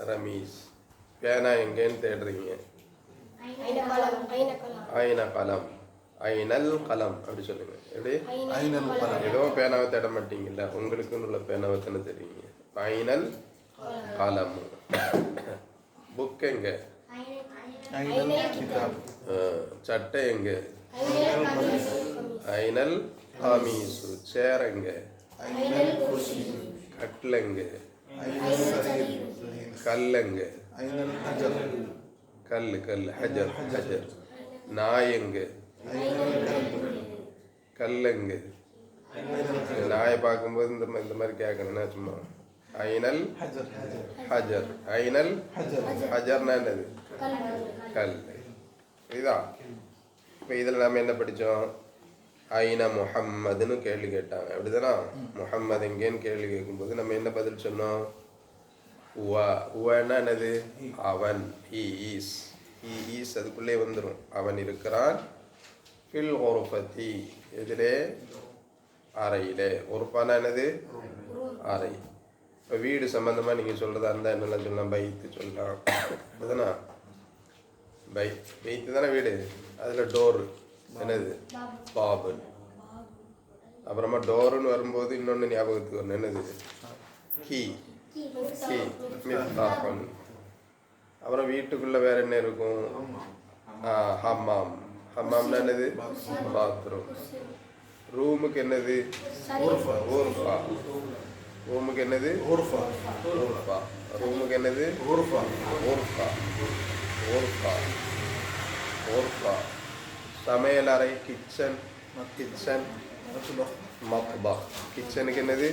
ரமீஸ். பேனா எங்கேன்னு தேடுறீங்க. ஐன கலம். ஐனல் கலம் அப்படி சொல்லுங்க. எப்படி? ஏதோ பேனாவை தேட மாட்டீங்கல்ல, உங்களுக்குன்னு உள்ள பேனாவை தானே தெரியுங்க. ஐனல் கலம். புக் எங்க? சட்டை எங்க? ஐனல் கமீசு. சேர் எங்க? கட்லெங்க? கல்லெங்க? கல்லு கல் ஹஜர் ஹஜர். நாயங்க? கல்லெங்க? நாயை பார்க்கும்போது இந்த மாதிரி கேட்கணும்னா சும்மா ஐனல் ஹஜர். ஐனல் ஹஜர்னா என்னது? கல். இதுதான். இப்போ இதில் நம்ம என்ன படித்தோம்? ஐன முஹம்மதுன்னு கேள்வி கேட்டாங்க, அப்படிதானா? முஹம்மது எங்கேன்னு கேள்வி கேட்கும்போது நம்ம என்ன பதில் சொன்னோம்? உவன்னா என்னது? அவன். ஹி ஈஸ் அதுக்குள்ளே வந்துடும். அவன் இருக்கிறான். ஃபில் ஒருபத்தி எதிலே? அறையிலே. ஒருப்பானா என்னது? அறை. இப்போ வீடு சம்மந்தமாக நீங்கள் சொல்கிறதா இருந்தால் என்னெல்லாம் சொல்லலாம்? பைத்து சொல்லலாம், அப்படிதானா? பைத்து தானே வீடு. அதில் டோரு என்னது? பாபு. அப்புறமா டோருன்னு வரும்போது இன்னொன்று ஞாபகத்துக்கு வரணும். என்னது? கீ. கீ மிஃப்தாஹுன். அப்புறம் வீட்டுக்குள்ளே வேற என்ன இருக்கும்? ஹம்மாம். ஹம்மாம்னா என்னது? பாத்ரூம். ரூமுக்கு என்னது? ஊர்ஃபா. ரூமுக்கு என்னது? ஊர்ஃபா. ரூமுக்கு என்னது? ஊர்ஃபா. சமையல் அறை கிச்சன். மத்பஹ். கிச்சனுக்கு என்னது?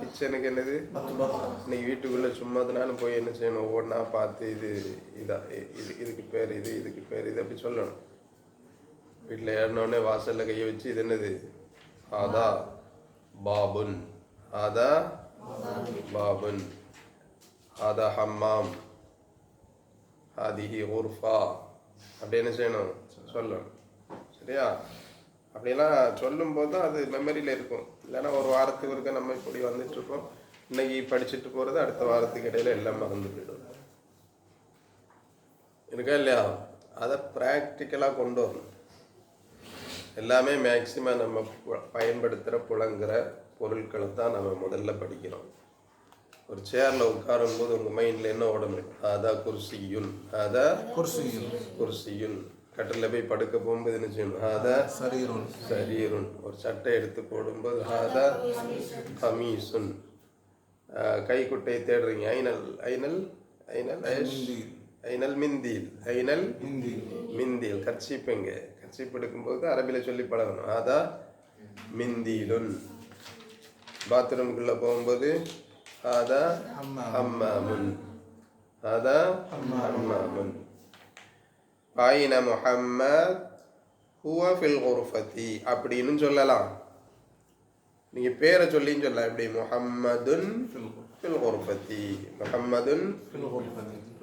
கிச்சனுக்கு என்னது? இன்னைக்கு வீட்டுக்குள்ளே சும்மாதுனாலும் போய் என்ன செய்யணும்? ஒவ்வொன்றா பார்த்து இதுக்கு பேர் இது, இதுக்கு பேர் இது அப்படி சொல்லணும். வீட்டில் ஏறினோடனே வாசலில் கையை வச்சு இது என்னது? ஆதா பாபுன். ஆதா பாபுன். ஆதா ஹம்மாம். ஹாதிஹி குர்ஃபா. அப்படி என்ன செய்யணும்? சொல்லணும். சரியா? அப்படிலாம் சொல்லும்போது தான் அது மெமரியில் இருக்கும். இல்லைன்னா ஒரு வாரத்துக்கு இருக்க நம்ம இப்படி வந்துட்டுருக்கோம், இன்னைக்கு படிச்சுட்டு போகிறது அடுத்த வாரத்துக்கு இடையில எல்லாம் மறந்து போயிடும். இருக்கா இல்லையா? அதை ப்ராக்டிக்கலாக கொண்டு வரணும். எல்லாமே மேக்சிமம் நம்ம பயன்படுத்துகிற புழங்குற பொருட்களை தான் நம்ம முதல்ல படிக்கிறோம். ஒரு சேரில் உட்காரும்போது உங்கள் மைண்டில் என்ன ஓடணும்? அதா குர்சியுன். அதா குர்சியுன். கட்டில் போய் படுக்க போகும்போது என்ன செய்யணும்? அதா சரீருன். ஒரு சட்டை எடுத்து போடும்போது அதா கமீசுன். கைக்குட்டையை தேடுறீங்க. ஐனல் மிந்தீல். கர்ச்சீப்புங்க. கர்ச்சீப் எடுக்கும்போது அரபியில் சொல்லி பழகணும். அதா மிந்தீலுன். பாத்ரூம்குள்ளே போகும்போது அதா ஹம்மாமுன். ஐன முஹம்மத் ஹுவ ஃபில் குர்ஃபதி அப்படின்னு சொல்லலாம். நீங்கள் பேரை சொல்லின்னு சொல்லலாம். எப்படி? முஹம்மதுன் ஃபில் குர்ஃபதி.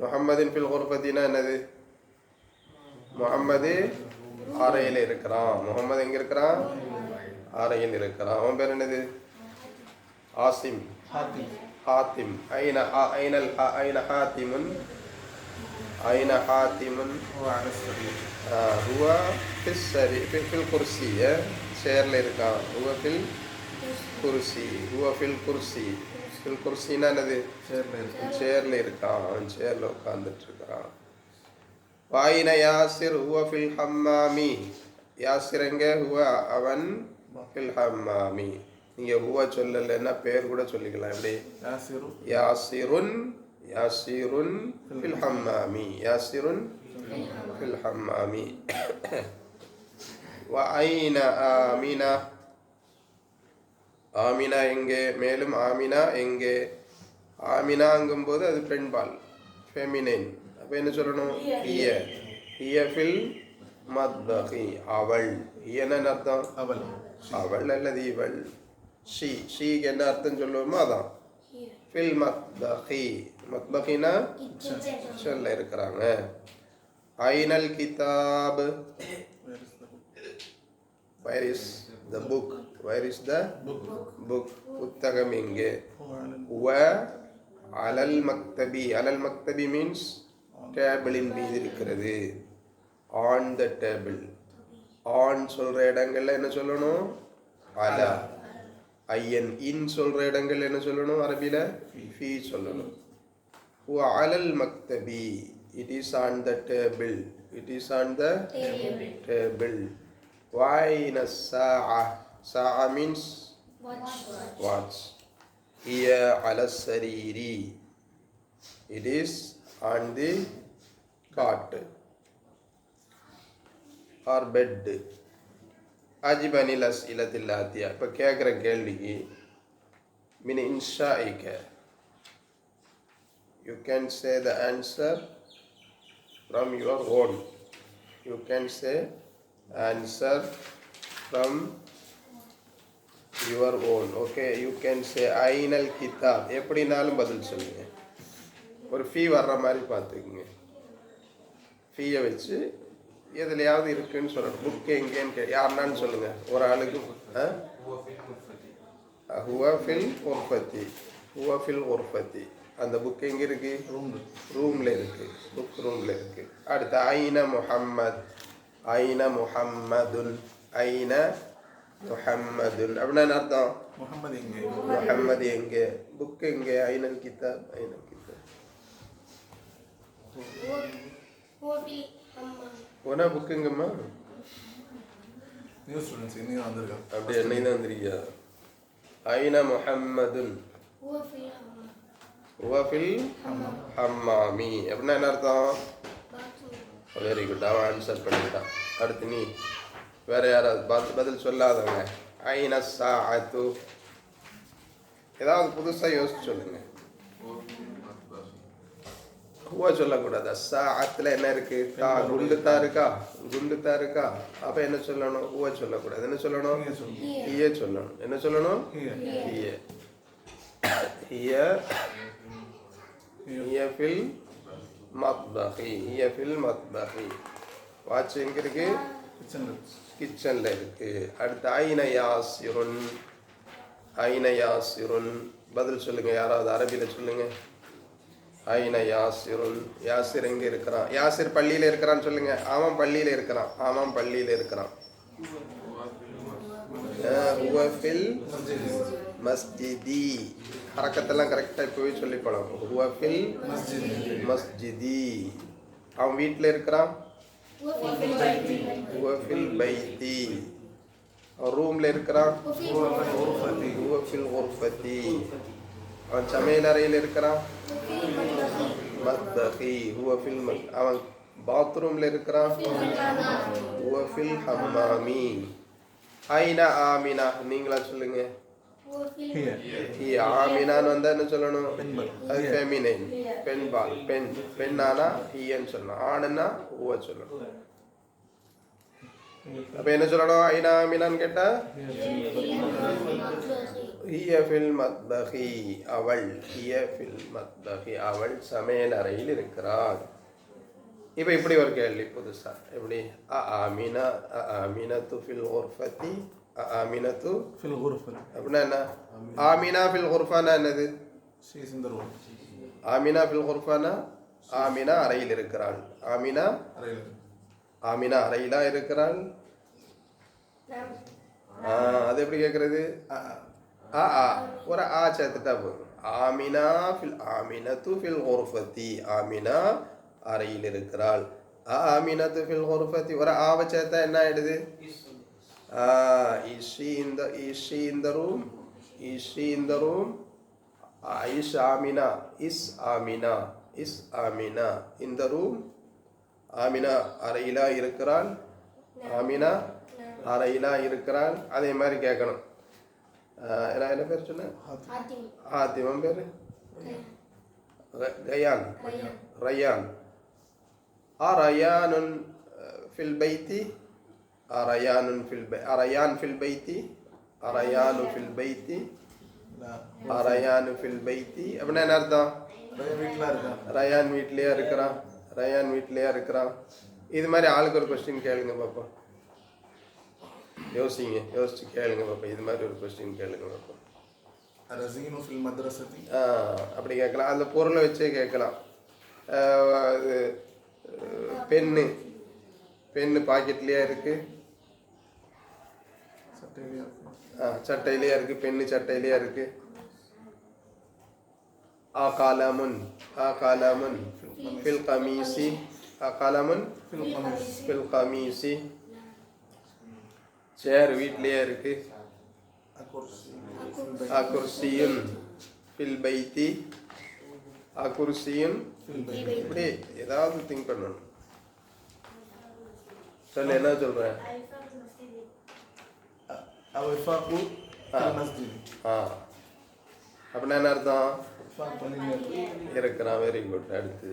முஹம்மதின் ஃபில் குர்ஃபதினா என்னது? முஹம்மது அறையில் இருக்கிறான். முகம்மது எங்கே இருக்கிறான்? அறையில் இருக்கிறான். அவன் பேர் என்னது? ஆசிம். ஹாத்திம். ஐன ஹாத்திமுன். أين حاتم؟ هو في الكرسي. சேரில் இருக்கான். هو في الكرسي. في الكرسيனா என்னது? சேரில் இருக்கான். அவன் சேரில் உட்கார்ந்துட்டு இருக்கிறான். أين ياسر؟ هو في الحمام. யாசிர் எங்கே? هو அவன் في الحمام. நீங்கள் ஹுவா சொல்லலைன்னா பேர் கூட சொல்லிக்கலாம். எப்படி? யாசிருன் ஃபில் ஹம்மாமி. யாசிருன் ஃபில் ஹம்மாமி. வ ஐன ஆமினா. ஆமினா எங்கே? மேலும் ஆமினா எங்கே? ஆமினாங்கும்போது அது பெண்பால், ஃபெமினைன். அப்போ என்ன சொல்லணும்? ஹிய ஃபில் மத்பகி. அவள். ஹியன்னு அர்த்தம்? அவள் அல்லது இவள். ஷீக்கு என்ன அர்த்தம் சொல்லுவோமோ அதான். ஃபில் மத்பகி. மத்பகினா கிச்சன்ல இருக்கிறாங்க. ஐனல் கிதாப். Where is the book? புத்தகம் எங்கே? அலல் மக்தபி. அலல் மக்தபி மீன்ஸ் டேபிளின் மீது இருக்கிறது. On the table. ஆன் சொல்ற இடங்கள்ல என்ன சொல்லணும்? அலா. ஐயன் இன் சொல்ற இடங்கள்ல என்ன சொல்லணும்? அரபில ஃபி சொல்லணும். அலல் மக்தபி. It is on the table. It is on the table. Wa'ina sa'a. Sa'a means watch. Hiya ala sariri. It is on the cot or bed. அஜிபனில் அஸ்இலத்தில் ஆத்தியா. இப்போ கேட்குற கேள்விக்கு மின் இன்ஷாஇக. You can say the answer from your own. You can say answer from your own. Okay, you can say ஐனல் கிதாப். எப்படினாலும் பதில் சொல்லுங்க. ஒரு ஃபீ வர்ற மாதிரி பார்த்துக்குங்க. ஃபீயை வச்சு எதுலையாவது இருக்குன்னு சொல்லணும். புக் எங்கேன்னு யாருன்னான்னு சொல்லுங்க. ஒரு ஆளுக்கு ஹுவஃபில் உற்பத்தி. ஹுவஃபில் உற்பத்தி. அந்த புக் எங்கே இருக்கு? ரூமில் இருக்கு. புக் ரூமில் இருக்கு. அடுத்து ஐன முஹம்மத். ஐன முஹம்மதுன். ஐன முஹம்மதுன் அப்படின்னா அர்த்தம் முஹம்மது எங்கே? புக் எங்கே? ஐனல் கிதாப். ஐனல் கிதாப். ஒன்னா புக்குங்கம்மா. நியூ ஸ்டூடெண்ட்ஸ் இன்னைக்கு வந்திருக்கா? அப்படி என்னைக்கு தான் வந்திருக்கியா? ஐன முஹம்மதுன் ஹுவஃபில் ஹம்மாமி அப்படின்னா என்ன அர்த்தம்? Very good. அவன் ஆன்சர் பண்ணிட்டான். அடுத்து நீ வேற யாராவது பதில் சொல்லாதவங்க. ஐன சாஅத்து. ஏதாவது புதுசாக யோசிச்சு சொல்லுங்க. ஹுவா சொல்லக்கூடாது. சாஅத்தில் என்ன இருக்கு? தா குண்டுத்தா இருக்கா? குண்டுத்தா இருக்கா? அப்போ என்ன சொல்லணும்? ஹுவா சொல்லக்கூடாது. என்ன சொல்லணும்? ஹிய சொல்லணும். என்ன சொல்லணும்? ஹிய. ஹிய ஹிய ஃபில் மத்பஹி. ஹிய ஃபில் மத்பஹி. வாட்ச் எங்கே இருக்கு? கிச்சனில் இருக்கு. அடுத்து ஐன யாசிருன். ஐன யாசிருன். பதில் சொல்லுங்க. யாராவது அரபியில் சொல்லுங்க. ஐன யாசிருன். யாசிர் எங்கே இருக்கிறான்? யாசிர் பள்ளியில் இருக்கிறான்னு சொல்லுங்க. ஆமாம் பள்ளியில் இருக்கிறான். ஆமாம் பள்ளியில் இருக்கிறான். ஹுவஃபில் மஸ்ஜிதி. ஹரக்கத்தெல்லாம் கரெக்டாக இப்போவே சொல்லி பழகும். ஹுவஃபில் மஸ்ஜிதி. அவன் வீட்டில் இருக்கிறான். ஹுவஃபில் பைத்தி. அவன் ரூமில் இருக்கிறான். ஹுவஃபில் குர்ஃபதி. அவன் சமையல் அறையில் இருக்கிறான். மத்பஹி. ஹுவஃபில் அவன் பாத்ரூமில் இருக்கிறான். ஹுவஃபில் ஹம்மாமி. ஐன ஆமினா. நீங்களா சொல்லுங்க. ஆமினான்னு வந்தா என்ன சொல்லணும்? அது ஃபெமினைன். பெண்பால். பெண். பெண்ணானா ஹியன்னு சொல்லணும். ஆணுன்னா ஹுவ சொல்லணும். அப்ப என்ன சொல்லணும்? ஐனா ஆமினான்னு கேட்டா ஹிய ஃபில் மத்பஹி. அவள். ஹிய ஃபில் மத்பஹி. அவள் சமையல் அறையில் இருக்கிறாள். இப்போ இப்படி ஒரு கேள்வி புதுசா. எப்படி? ஆமினா ஆமினத்து ஃபில் குர்ஃபதி. ஆமினத்து ஃபில் குர்ஃபா அப்படின்னா என்ன? ஆமினா ஃபில் குர்ஃபானா என்னது? ஆமினா ஃபில் குர்ஃபானா ஆமினா அறையில் இருக்கிறாள். ஆமினா ஆமினா அறையிலா இருக்கிறாள். அது எப்படி கேட்கறது? ஒரு ஆ சேர்த்துட்டா போதும். ஆமினா ஃபில் ஆமினத்து ஃபில் குர்ஃபதி. ஆமினா அறையில் இருக்கிறாள். ஆமினத்து ஃபில் குர்ஃபதி. ஒரு ஆவை சேர்த்தா என்ன ஆயிடுது? Is she in the room? Is she in the room? Is Amina. Is Amina. Is Amina in the room? Amina அறையிலா இருக்கிறாள். Amina அறையிலா இருக்கிறாள். அதே மாதிரி கேட்கணும். என்ன பேர் சொன்ன? ஆத்திமம் பேர் ரயான். ரயான். ரயானுன் ஃபில் பைத்தி. அரயானுன் ஃபில் பை. அரயான் ஃபில் பைத்தி. அரயானு ஃபில் பைத்தி. அரயானு ஃபில் பைத்தி அப்படின்னா என்ன அர்த்தம்? ரயான் வீட்லயா இருக்கிறான். ரயான் வீட்லயா இருக்கிறான். இது மாதிரி ஆளுக்கு ஒரு கொஸ்டின் கேளுங்க பாப்பா. யோசிங்க. யோசிச்சு கேளுங்க பாப்பா. இது மாதிரி ஒரு கொஸ்டின் கேளுங்க பாப்பா. அரசீனு ஃபில் மദ്രസத்தி அப்படி கேட்கலாம். அந்த பொருளை வச்சே கேட்கலாம். இது பென்னு பாக்கெட்லேயே இருக்குது, சட்டையிலேயே இருக்குது, பென்னு சட்டையிலேயே இருக்குது. அகலமுன் ஃபில் கமீசி, அகலமுன் ஃபில் கமீசி. சேர் வீட்லேயே இருக்குது. அகுர்சியுன் ஃபில் பைத்தி, அகுர்சியுன். இப்படி ஏதாவது திங்க் பண்ணணும். சொல்ல என்ன சொல்கிறேன்? அவ்ஃபாகு ஃபில் மஸ்ஜித். அப்படின்னா என்ன அர்த்தம்? இருக்கிறான். Very good. அடுத்து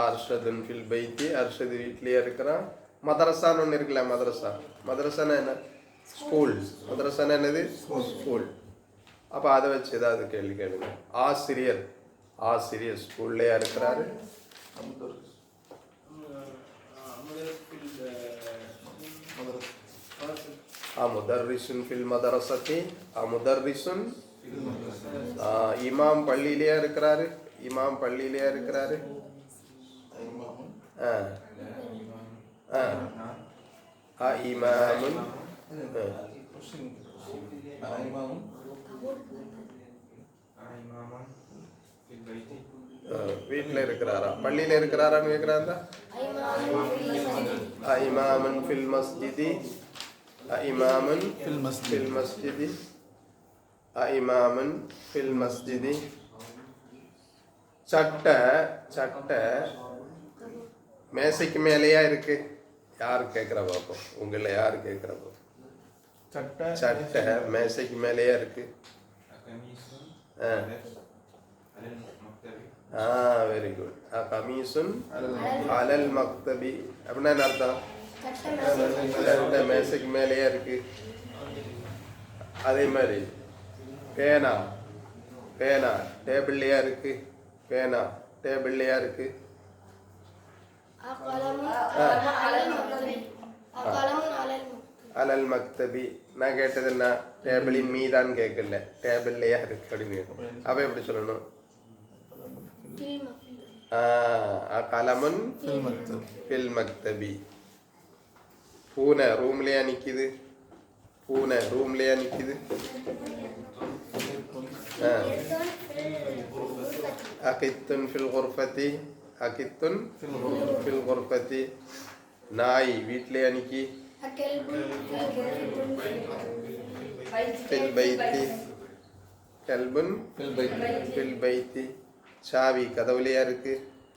அர்ஷதுன் ஃபில் பைத்தி, அர்ஷது வீட்லேயே இருக்கிறான். மதரசான்னு ஒன்று இருக்குல்ல, மதரசானா என்ன? ஸ்கூல். மதரசானா என்னது? ஸ்கூல். அப்போ அதை வச்சு ஏதாவது கேள்வி கேளுங்க. ஆசிரியர் ஸ்கூல்லையா இருக்கிறாரு? முதர்ரிசுன் ஃபில் மதரசத்தி, முதர்ரிசுன். இமாம் பள்ளியிலேயா இருக்கிறாரு? இமாம் பள்ளியிலேயா இருக்கிறாரு? இமாமுன் வீட்டில் இருக்கிறாரா பள்ளியில் இருக்கிறாரான்னு கேட்குறாங்க. இமாமுன் ஃபில் மஸ்ஜிதி, இமாமுன் ஃபில் மஸ்ஜிதி, இமாமுன் ஃபில் மஸ்ஜிதி. சட்டை மேசைக்கு மேலேயா இருக்கு? யார் கேட்குறா பார்ப்போம்? உங்களை யார் கேட்குறா பார்ப்போம்? சட்டை மேசைக்கு மேலேயா இருக்கு. Very good. கமீசுன் அலல் மக்தபி. அப்படின்னா என்ன அர்த்தம்? சட்டை மேசைக்கு மேலேயா இருக்கு. அதே மாதிரி பேனா டேபிள்லையா இருக்கு. பேனா டேபிள்லையா இருக்கு. அலல் மக்தபி. நான் கேட்டது என்ன? டேபிளின் மீதான்னு கேட்கல, டேபிள்லையா இருக்கு அப்படின்னு. அப்ப எப்படி சொல்லணும்? கலமுன் ஃபில் மக்தபி. பூனை ரூம்லையா நிக்குது? பூனை ரூம்லையா நிக்குது? அகித்துன் ஃபில் குர்ஃபத்தி, அகித்துன் ஃபில் குர்ஃபத்தி. நாய் வீட்லையா நிக்கி? Fill பைத்தி, கல்புன் fill பைத்தி. சாவி கதவுலையா இருக்கு?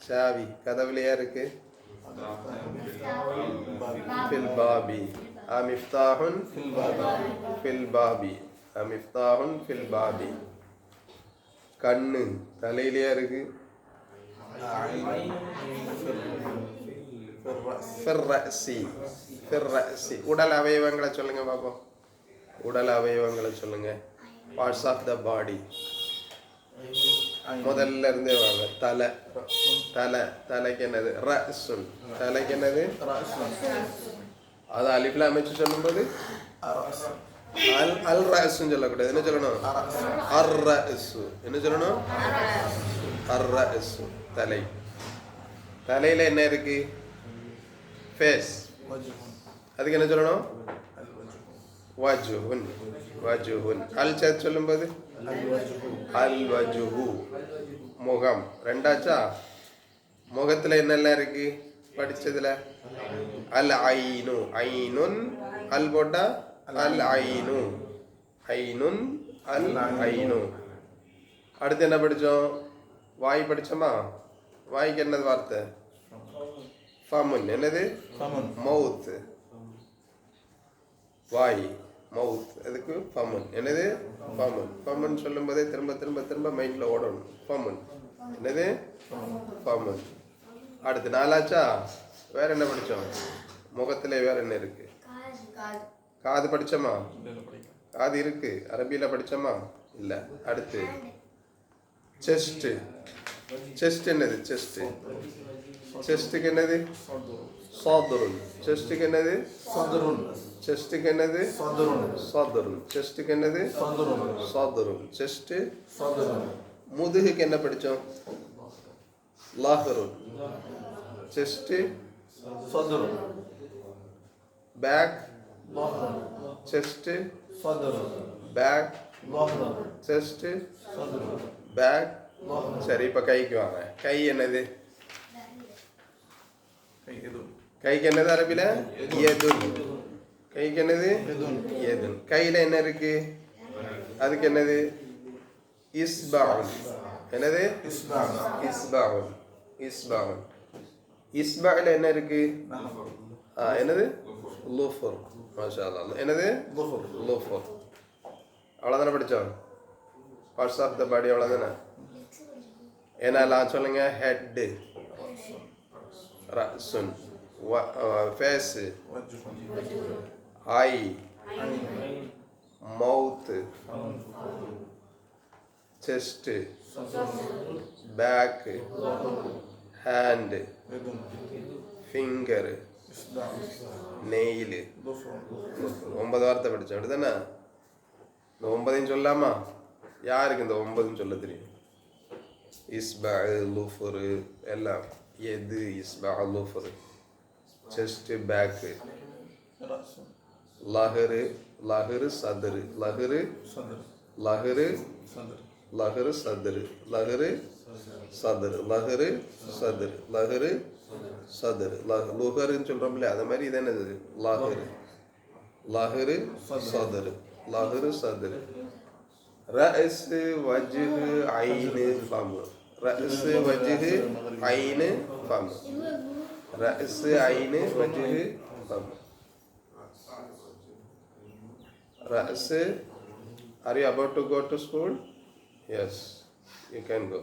சாவி கதவுலையா இருக்கு. ஃபில் பாபி. மிஃப்தாஹுன் ஃபில் பாபி, மிஃப்தாஹுன் ஃபில் பாபி. கண்ணு தலையிலையா இருக்கு? உடல் அவயவங்களை சொல்லுங்க பாப்போம். உடல் அவயவங்களை சொல்லுங்க. பார்ட்ஸ் ஆஃப் த பாடி. முதல்ல இருந்தே வாங்க. தலைக்கு என்னது? ரஸுன். தலைக்கு என்னது? அது அலிஃப்ல அமைச்சு சொல்லும்போது அல் ரஸுன்னு சொல்லக்கூடாது. என்ன சொல்லணும்? அர் ரஸு. என்ன சொல்லணும்? அர் ரஸு. தலை. தலையில என்ன இருக்கு? ஃபேஸ். அதுக்கு என்ன சொல்லணும்? வஜுஹுன். வஜுஹுன். அல் சேர்த்து சொல்லும்போது அல் வஜுஹு. முகம். ரெண்டாச்சா? முகத்துல என்னெல்லாம் இருக்கு படிச்சதுல? அல் ஐனு. ஐனுன். அல் போட்டா அல் ஐனு. ஐனுன் அல் ஐனு. அடுத்து என்ன படிச்சோம்? வாய் படிச்சோமா? வாய்க்கு என்னது வார்த்தை? ஃபமுன். என்னது? மவுத். வாய் மவுத். அதுக்கு ஃபமுன். என்னது? ஃபமுன். ஃபமுன் சொல்லும் போதே திரும்ப திரும்ப திரும்ப மைண்ட்ல ஓடணும். ஃபமுன். என்னது? ஃபமுன். அடுத்து நாலாச்சா? வேற என்ன படிச்சோம்? முகத்துல வேற என்ன இருக்கு? காது படிச்சோமா? காது இருக்கு. அரபியில படிச்சோமா? இல்ல. அடுத்து செஸ்ட். செஸ்ட் என்னது? செஸ்ட் செஸ்ட்டுக்கு என்னது صدر சாதுருன் செஸ்ட்டுக்கு என்னது صدر செஸ்ட்டுக்கு என்னது صدر சாதுருன் செஸ்ட்டுக்கு என்னது صدر சாதுருன் செஸ்ட்டு صدر முதுகுக்கு என்ன படித்தோம் லாஹருன் chest صدر back ظهر chest صدر back ظهر chest صدر back ظهر சரி இப்போ கைக்கு வாங்க கை என்னது يدون கைக்கு என்னது அரபில யதுன் கைக்கு என்னது யதுன் கையில் என்ன இருக்கு அதுக்கு என்னது இஸ்பாஉன் என்னது إصبع இஸ்பாஉன் இஸ்பாஉன் இஸ்பாயில் என்ன இருக்கு نعم என்னது லுஃபர் மாஷா அல்லாஹ் என்னது ظهر லுஃபர் அவ்வளோதானே படித்தோம் பார்ட்ஸ் ஆஃப் த பாடி அவ்வளோதானே என்னெல்லாம் சொல்லுங்க ஹெட்டு ரசுன் ஃபேஸு وجه ஐ மவுத்து chest bag hand يدون finger إصبع nail ظفر 9 வார்த்தை படித்தோம் அப்படிதானே இந்த 9ஐயும் சொல்லாமா யாருக்கு இந்த 9ன்னு சொல்ல தெரியும் இஸ்பா லூஃபரு எல்லாம் எது இஸ்பா லூஃபரு செஸ்ட்டு பேக்கு رأس லஹரு லஹரு சதுரு லஹரு صدر லஹரு صدر லஹரு சதுரு லஹரு சதுரு லஹரு சதுரு லஹரு சதுரு லுஹருன்னு சொல்கிறோம்ல அது மாதிரி இது என்னது லஹரு லஹரு சதுரு லஹரு சதுரு ரஸ் வஜ்ஹு ஐனு ஃபம் ரஸ் வஜ்ஹு ஐனு ஃபம் ரஸ் ஐனு வஜ்ஹு ஃபம் ரஸ் are you about to go to school? Yes, you can go.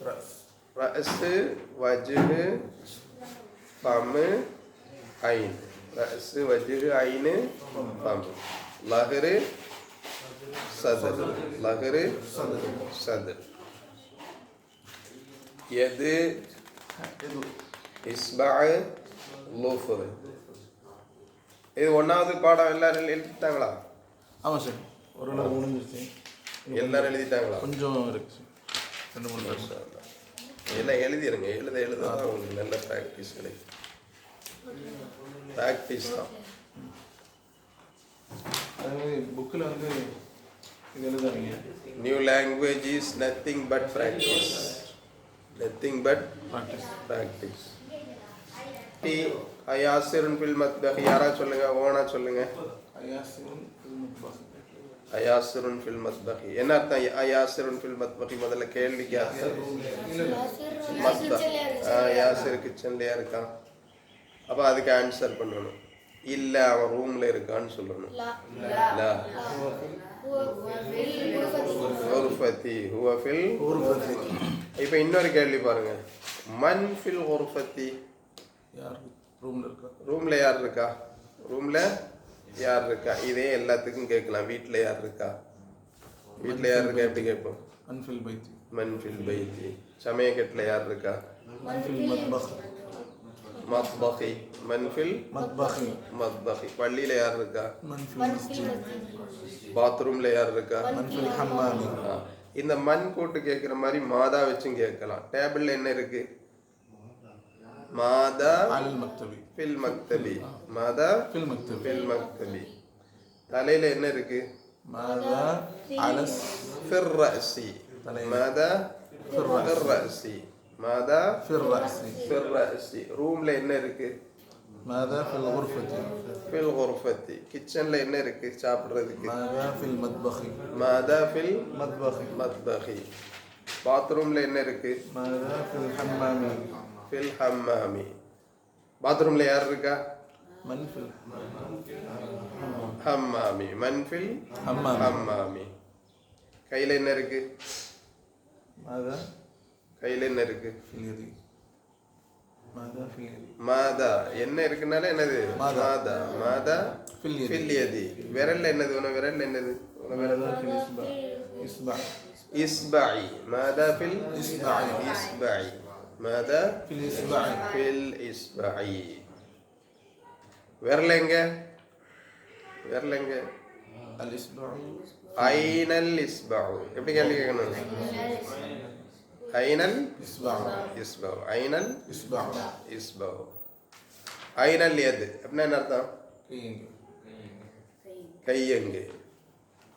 رأس رأس وجه فم عين رأس وجه عين فم ظهر صدر ظهر صدر يد يدون إصبع ظفر இது ஒன்றாவது பாடம் எல்லாரும் எழுதிட்டாங்களா ஆமாம் சார் ஒரு நாள் முடிஞ்சிருச்சு எல்லாரும் எழுதிட்டாங்களா கொஞ்சம் இருக்கு சார் 2-3 பேர் எல்லாம் எழுதிருங்க எழுத தான் உங்களுக்கு நல்ல ப்ராக்டிஸ் கிடைக்கும் ப்ராக்டிஸ் தான் அதே புக்கில் வந்து இது எழுதாதீங்க new language is nothing but practice nothing but practice practice டி அயாசிருன் ஃபில் மத்பஹ் யாரா சொல்லுங்க ஓனா சொல்லுங்க அயாசிரும் அயாசிருன் ஃபில் மத்பஹ் என்ன அர்த்தம் அயாசிருன் ஃபில் மத்பஹ் முதல்ல கேள்விக்கு அர்த்தம் மத்பஹ் யாசிர் கிச்சன்லயா இருக்கான் அப்ப அதுக்கு ஆன்சர் பண்ணணும் இல்ல அவன் ரூம்ல இருக்கான்னு சொல்லணும் லா குர்ஃபதி ஹுவ ஃபில் இப்போ இன்னொரு கேள்வி பாருங்க மன் ஃபில் குர்ஃபதி யார் ரூமில் இருக்கா ரூம்ல யார் இருக்கா ரூம்ல யார் இருக்கா இதே எல்லாத்துக்கும் கேட்கலாம் வீட்டில் யார் இருக்கா வீட்டில் யார் இருக்கா எப்படி கேட்போம் அன்ஃபில் பைத்தி மன்ஃபில் பைத்தி சமயக்கட்டில் யார் இருக்கா மன்ஃபில் மத்பஹ் மத்பஹி மன்ஃபில் மத்பஹி மத்பஹி பள்ளியில் யார் இருக்கா மன்ஃபில் மஸ்ஜித் பாத்ரூம்ல யார் இருக்கா மன்ஃபில் ஹம்மாமி இந்த மண் கூட்டு கேட்குற மாதிரி மாதா வச்சும் கேட்கலாம் டேபிள்ல என்ன இருக்கு மாதா அலல் மக்தபி ஃபில் மக்தபி மாதா ஃபில் மக்தபி ஃபில் மக்தபி தலையில என்ன இருக்கு மாதா அலஸ் ஃபிர் ரஸி மாதா ஃபிர் ரஸி மாதா ஃபிர் ரஸி ஃபிர் ரஸி ரூம்ல என்ன இருக்கு மாதா ஃபில் குர்ஃபதி ஃபில் குர்ஃபதி கிச்சன்ல என்ன இருக்கு சாப்பிடுறதுக்கு மாதா ஃபில் மத்பஹி மாதா ஃபில் மத்பஹி மத்பஹி பாத்ரூம்ல என்ன இருக்கு மாதா ஃபில் ஹம்மாமி ஃபில் ஹம்மாமி பாத்ரூம்ல யார் இருக்கா மன்ஃபில் ஹம்மாமி மன்ஃபில் ஹம்மாமி ஹம்மாமி கையில என்ன இருக்கு மாதா கையில என்ன இருக்கு ஃபில் யதி மாதா ஃபில் யதி மாதா என்ன இருக்குனால என்னது மாதா. மாதா மாதா ஃபில் யதி ஃபில் யதி விரல்ல என்னது உன விரல்ல என்னது உன விரல் மாதா ஃபில் இஸ்பா இஸ்பா إصبعي ماذا في الإصبع ماذا في الإصبع في الإصبع விரலெங்க الإصبع أين الإصبع எப்படி கேள்வி கேட்கணும் أين إصبع الإصبع أين إصبع الإصبع أين اليد அப்படின்னா என்ன அர்த்தம் கை எங்கே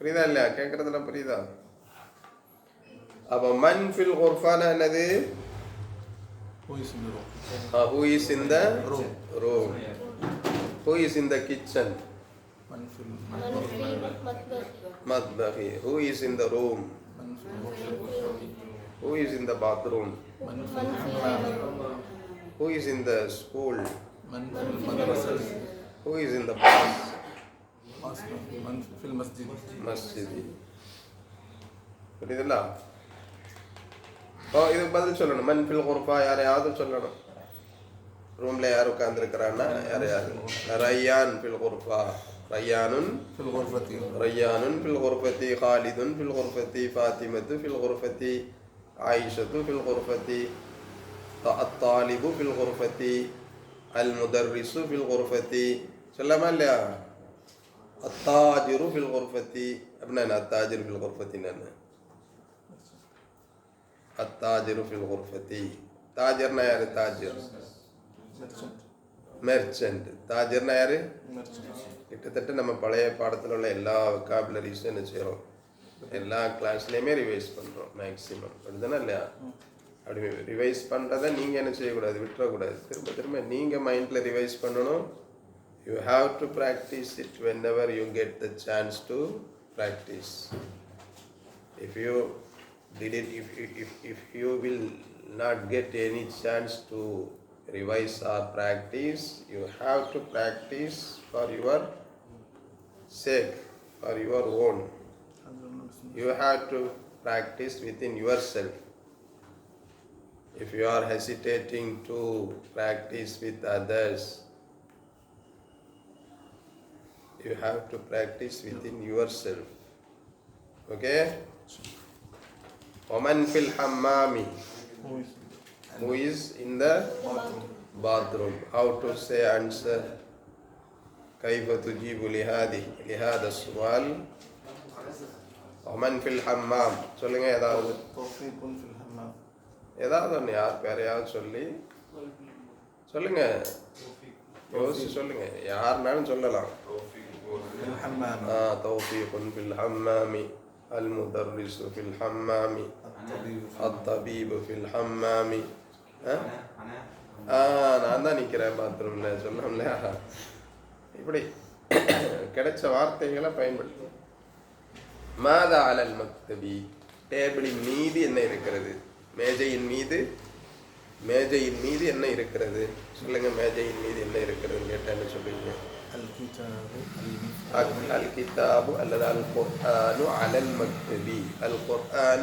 புரியுதா இல்லையா கேட்கறதுல புரியுதா அப்போ மன் ஃபில் குர்ஃபானா என்னது Who is in the room? who is in the Room. room who is in the kitchen من في مطبخي who is in the room من في الغرفة who is in the bathroom من في الحمام who is in the school من في المدرسة who is in the bus من في المسجد masjid புரியுதுல்ல இதுக்கு பதில் சொல்லணும் மன் fill குர்ஃபா யாரையாவது சொல்லணும் ரூம்ல யார் உட்கார்ந்துருக்கிறான்னா யாரையாவது ரய்யான் ஃபில் குர்ஃபா ரய்யானுன் في الغرفة ரய்யானுன் ஃபில் குர்ஃபத்தி காலிதுன் ஃபில் குர்ஃபத்தி ஃபாத்திமத்து ஃபில் குர்ஃபத்தி ஆயிஷத்து ஃபில் குர்ஃபத்தி அத்தாலிபு ஃபில் குர்ஃபத்தி அல் முதர்ரிசு ஃபில் குர்ஃபத்தி சொல்லாமா இல்லையா அத்தாஜிரு ஃபில் குர்ஃபத்தி அப்படின்னா என்ன அத்தாஜிரு ஃபில் குர்ஃபத்தின்னு என்ன அத்தாஜிரு ஃபில் குர்ஃபத்தி தாஜர்னா யாரு தாஜர் மெர்ச்சன்ட் தாஜர்னா யாரு கிட்டத்தட்ட நம்ம பழைய பாடத்தில் உள்ள எல்லா வெக்காபுலரிஸும் என்ன செய்கிறோம் எல்லா கிளாஸ்லேயுமே ரிவைஸ் பண்ணுறோம் மேக்ஸிமம் அப்படிதானே இல்லையா அப்படி ரிவைஸ் பண்ணுறதை நீங்கள் என்ன செய்யக்கூடாது விட்டுறக்கூடாது திரும்ப திரும்ப நீங்கள் மைண்டில் ரிவைஸ் பண்ணணும் you have to practice it when ever you get the chance to practice if you did it if you will not get any chance to revise or practice you have to practice for your sake for your own you have to practice within yourself if you are hesitating to practice with others you have to practice within yourself okay ومن في الحمام who is in the bathroom how to say answer كيف تجيب لهذا السؤال ومن في الحمام சொல்லுங்க ஏதாவது توفيق في الحمام ஏதாவது ஒன்று யார் பேரையாவது சொல்லி சொல்லுங்க யோசிச்சு சொல்லுங்க யாருனாலும் சொல்லலாம் في الحمام توفيق في الحمام المدرس في الحمام الطبيب في الحمام நான் தான் நிற்கிறேன் பாத்ரூம்ல சொன்னோம்ல இப்படி கிடைச்ச வார்த்தைகளை பயன்படுத்தும் மாதா அலல் மக்தபி டேபிளின் மீது என்ன இருக்கிறது மேஜையின் மீது என்ன இருக்கிறது சொல்லுங்க மேஜையின் மீது என்ன இருக்கிறதுன்னு கேட்டா என்ன சொல்லுவீங்க الكتاب அல்லது القرآن على المكتب القرآن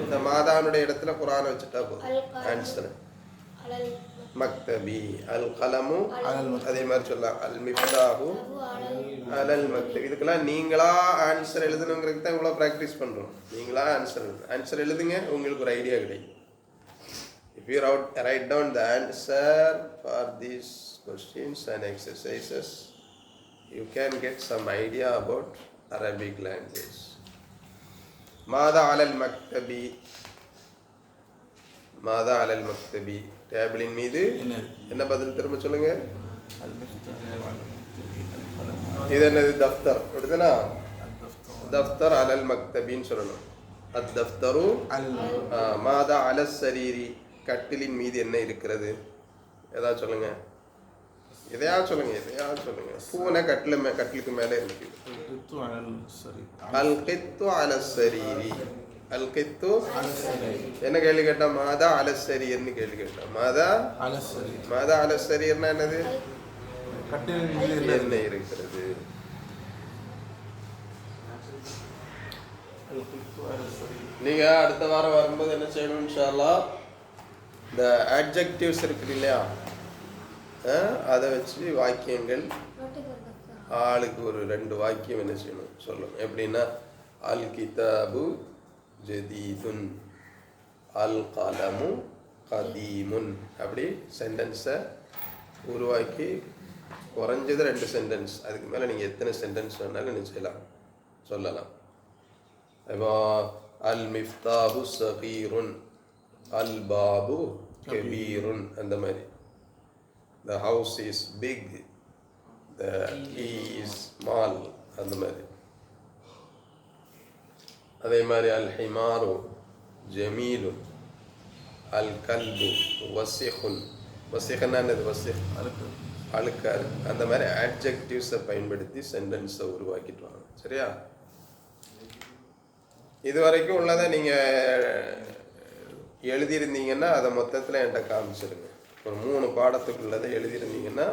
இந்த மாதானுடைய இடத்துல குர்ஆன் வச்சுட்டா போதும் ஆன்சர் மக்தபி القلم அதே மாதிரி சொல்லலாம் المفتاح على المكتب இதுக்கெல்லாம் நீங்களா ஆன்சர் எழுதணுங்கிறதுக்கு தான் இவ்வளோ ப்ராக்டிஸ் பண்ணுறோம் நீங்களா ஆன்சர் எழுதுங்க உங்களுக்கு ஒரு ஐடியா கிடைக்கும் if you write down the answer for these questions and exercises you can get some idea about Arabic language ماذا على المكتب டேபிளின் மீது என்ன பதில் திரும்ப சொல்லுங்க இது என்னது தஃப்தர் அப்படிதானா தஃப்தர் அலல் மக்தபின்னு சொல்லணும் அத்தஃப்தரு மாதா அலஸ் சரீரி கட்டிலின் மீது என்ன இருக்கிறது ஏதாவது சொல்லுங்க எதையாவது சொல்லுங்க பூனை கட்டிலுக்கு மேலே இருக்கு அல்கித்து அலஸ்ஸரீரி அல்கித்து என்ன கேள்வி கேட்டா மாதா அலஸ்ஸரீர்னு கேள்வி கேட்டா மாதா அலஸ்ஸரீர்னா என்னது என்ன இருக்கிறது நீங்க அடுத்த வாரம் வரும்போது என்ன செய்யணும் இன்ஷா அல்லாஹ் இந்த அட்ஜெக்டிவ்ஸ் இருக்கு இல்லையா அதை வச்சு வாக்கியங்கள் ஆளுக்கு ஒரு 2 வாக்கியம் என்ன செய்யணும் சொல்லணும் எப்படின்னா அல் கிதாபு ஜதீதுன், அல் கலமு கதீமுன். அப்படி சென்டென்ஸை உருவாக்கி குறைஞ்சது 2 சென்டென்ஸ், அதுக்கு மேலே நீங்கள் எத்தனை சென்டென்ஸ் வேணாலும் நீங்கள் சொல்லலாம். இப்போ அல் மிஃப்தாஹு சகீருன், அல் பாபு கபீருன், அந்த மாதிரி. The house is big, the key is small, அந்த மாதிரி. அதே மாதிரி அல் ஹிமாரு ஜமீலுன், அல் கல்பு வசிஹுன். வசிஹன்னா என்னது? வசிஹ் அழுக்காரு. அந்த மாதிரி ஆட்ஜெக்டிவ்ஸை பயன்படுத்தி சென்டென்ஸை உருவாக்கிட்டு வாங்க. சரியா? இது வரைக்கும் உள்ளதை நீங்கள் எழுதியிருந்தீங்கன்னா அதை மொத்தத்தில் என்கிட்ட காமிச்சிருங்க. ஒரு 3 பாடத்துக்குள்ளதை எழுதியிருந்தீங்கன்னா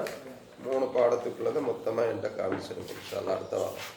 3 பாடத்துக்குள்ளதை மொத்தமாக என்கிட்ட காமிச்சிருங்க. இன்ஷா அல்லாஹ் அடுத்த வாரம்.